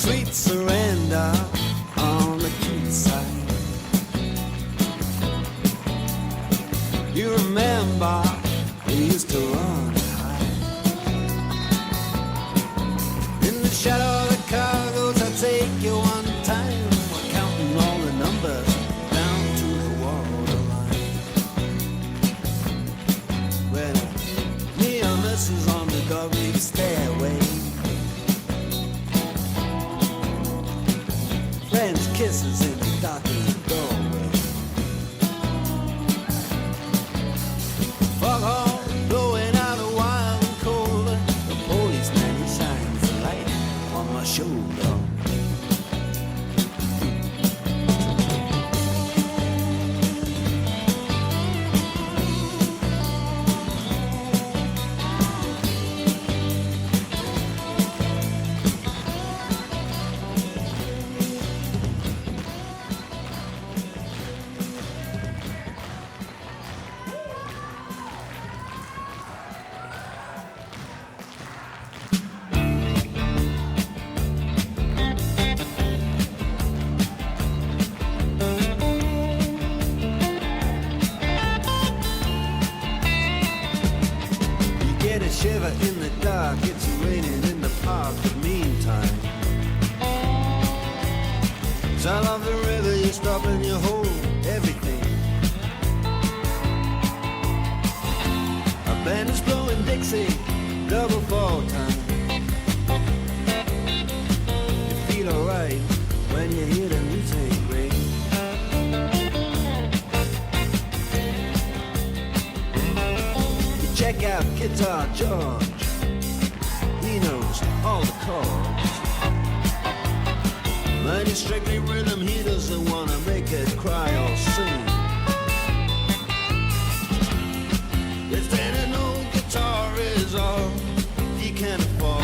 Sweet surrender on the quayside. You remember we used to run and hide. In the shadow of the cargoes, I'll take you one time. We're counting all the numbers down to the waterline. When neon nurses on the dog-leaf stairway, French kisses in the darkened doorway. Foghorn blowing out a wild and cold. The policeman, he shines a light on my shoulder. Get a shiver in the dark, it's raining in the park, but meantime, sound of the river, you stop and you hold everything. A band is blowing Dixie, double fall time. You feel alright when you hear the music ring. Check out Guitar George, he knows all the chords. But he's strictly rhythm, he doesn't want to make it cry or sing. If any old guitar is all he can afford,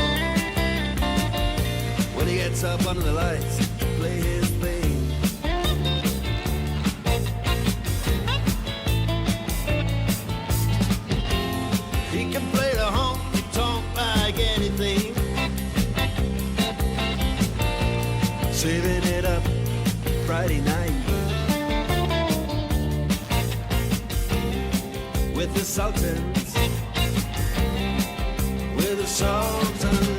when he gets up under the lights to play his thing, he can play the honky-tonk like anything, saving it up Friday night with the Sultans, with the Sultans.